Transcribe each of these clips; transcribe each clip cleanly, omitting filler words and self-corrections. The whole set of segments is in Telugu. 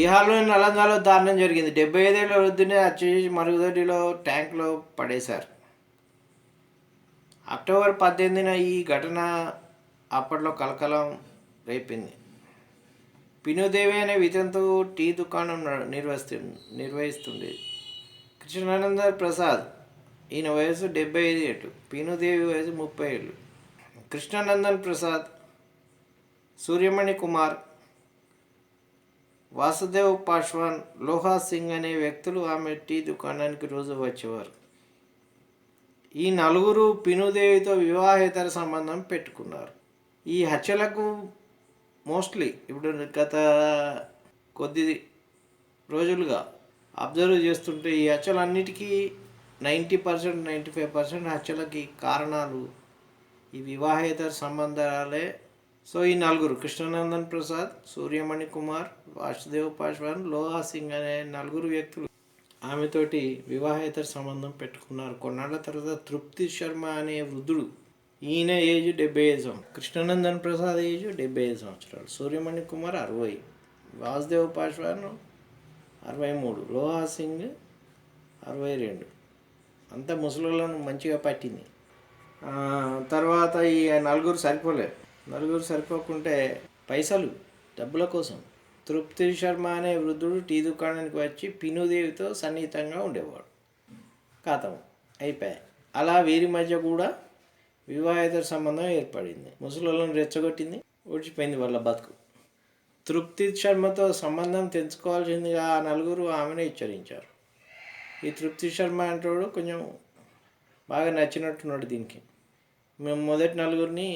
బీహార్లోని నలంగాలో దారుణం జరిగింది. 75 ఏళ్ల వృద్ధుని హత్య మరుగుదొడ్డిలో ట్యాంకులో పడేశారు. అక్టోబర్ 18న ఈ ఘటన అప్పట్లో కలకలం రేపింది. పినుదేవి అనే వితంతు టీ దుకాణం నిర్వహిస్తుండేది. కృష్ణానంద ప్రసాద్, ఈయన వయసు 75 ఏళ్ళు, పినుదేవి వయసు 30 ఏళ్ళు. కృష్ణానందన్ ప్రసాద్, సూర్యమణి కుమార్, వాసుదేవ్ పాశ్వాన్, లోహా సింగ్ అనే వ్యక్తులు ఆమె టీ దుకాణానికి రోజు వచ్చేవారు. ఈ నలుగురు పినుదేవితో వివాహేతర సంబంధం పెట్టుకున్నారు. ఈ హత్యలకు మోస్ట్లీ ఇప్పుడు గత కొద్ది రోజులుగా అబ్జర్వ్ చేస్తుంటే ఈ హత్యలన్నిటికీ 90%, 95% హత్యలకి కారణాలు ఈ వివాహేతర సంబంధాలే. సో ఈ నలుగురు కృష్ణానందన్ ప్రసాద్, సూర్యమణి కుమార్, వాసుదేవ్ పాశ్వాన్, లోహా సింగ్ అనే నలుగురు వ్యక్తులు ఆమెతోటి వివాహేతర సంబంధం పెట్టుకున్నారు. కొన్నాళ్ళ తర్వాత తృప్తి శర్మ అనే వృద్ధుడు, ఈయన ఏజ్ 75, కృష్ణానందన్ ప్రసాద్ ఏజ్ 75 సంవత్సరాలు, సూర్యమణి కుమార్ 60, వాసుదేవ్ పాశ్వాన్ 63, లోహా సింగ్ 62. అంతా ముసలోళ్ళను మంచిగా పట్టింది. తర్వాత ఈ నలుగురు సరిపోకుంటే పైసలు డబ్బుల కోసం తృప్తి శర్మ అనే వృద్ధుడు టీ దుకాణానికి వచ్చి పినుదేవితో సన్నిహితంగా ఉండేవాడు. ఖాతం అయిపోయాయి. అలా వీరి మధ్య కూడా వివాహేతర సంబంధం ఏర్పడింది. ముసలోళ్ళను రెచ్చగొట్టింది, ఓడిచిపోయింది వాళ్ళ బతుకు. తృప్తి శర్మతో సంబంధం తెంచుకోవాల్సిందిగా ఆ నలుగురు ఆమెను హెచ్చరించారు. ఈ తృప్తి శర్మ అంటాడు కొంచెం బాగా నచ్చినట్టున్నాడు దీనికి. మేము మొదటి నలుగురిని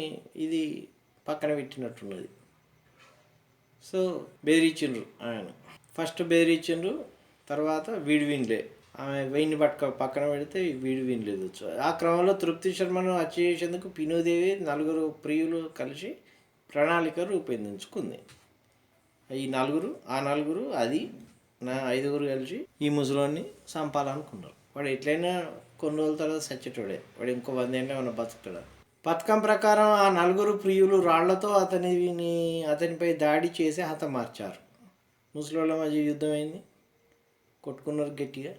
ఇది పక్కన పెట్టినట్టున్నది. సో బెదిరించిండ్రు ఆయన. ఫస్ట్ బెదిరించిండ్రు, తర్వాత వీడు వినలే. ఆమె వెయ్యిని పక్కన పెడితే వీడు వినలేదు. ఆ క్రమంలో తృప్తి శర్మను హత్య చేసేందుకు పినుదేవి నలుగురు ప్రియులు కలిసి ప్రణాళిక రూపొందించుకుంది. ఈ నలుగురు అది నా 5గురు కలిసి ఈ ముసలోని చంపాలనుకున్నారు. వాడు ఎట్లయినా కొన్ని రోజుల తర్వాత చచ్చేటోడే, వాడు ఇంకో 100 ఏళ్ళ ఏమైనా బతుకుతాడా. పథకం ప్రకారం ఆ నలుగురు ప్రియులు రాళ్లతో అతనిపై దాడి చేసి హతమార్చారు. ముసలోళ్ళ మధ్య యుద్ధం అయింది, కొట్టుకున్నారు గట్టిగా.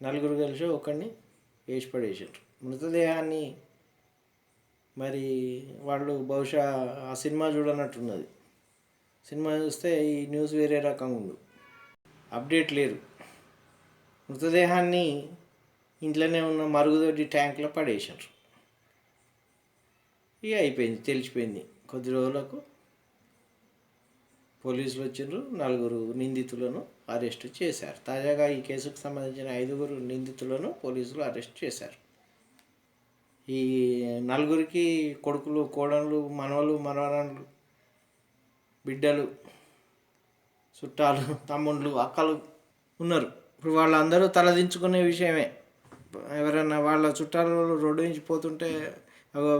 నలుగురు కలిసి ఒకడిని వేసి పడేసారు. మృతదేహాన్ని మరి వాళ్ళు బహుశా ఆ సినిమా చూడనట్టున్నది. సినిమా చూస్తే ఈ న్యూస్ వేరే రకంగా ఉండు, అప్డేట్ లేరు. మృతదేహాన్ని ఇంట్లోనే ఉన్న మరుగుదొడ్డి ట్యాంకులో పడేసారు. ఇక అయిపోయింది, తెలిసిపోయింది. కొద్ది రోజులకు పోలీసులు వచ్చిండ్రు, 4 నిందితులను అరెస్టు చేశారు. తాజాగా ఈ కేసుకు సంబంధించిన 5 నిందితులను పోలీసులు అరెస్ట్ చేశారు. ఈ నలుగురికి కొడుకులు, కోడళ్ళు, మనవలు, మనవరాళ్ళు, బిడ్డలు, చుట్టాలు, తమ్ముళ్ళు, అక్కలు ఉన్నారు. ఇప్పుడు వాళ్ళందరూ తలదించుకునే విషయమే. ఎవరైనా వాళ్ళ చుట్టాలు రోడ్డు నుంచి పోతుంటే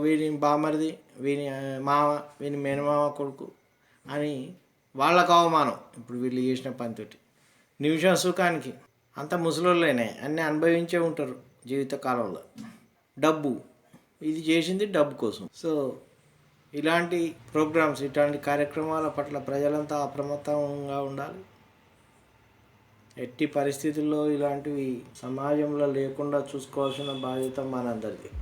వీని బామరిది, వీని మామ, వీని మేనమామ కొడుకు అని వాళ్ళకు అవమానం. ఇప్పుడు వీళ్ళు చేసిన పనితోటి నిమిషం సుఖానికి అంత ముసలోళ్ళేనే అన్నీ అనుభవించే ఉంటారు జీవితకాలంలో. డబ్బు, ఇది చేసింది డబ్బు కోసం. సో ఇలాంటి ప్రోగ్రామ్స్, ఇట్లాంటి కార్యక్రమాల పట్ల ప్రజలంతా అప్రమత్తంగా ఉండాలి. ఎట్టి పరిస్థితుల్లో ఇలాంటివి సమాజంలో లేకుండా చూసుకోవాల్సిన బాధ్యత మనందరిది.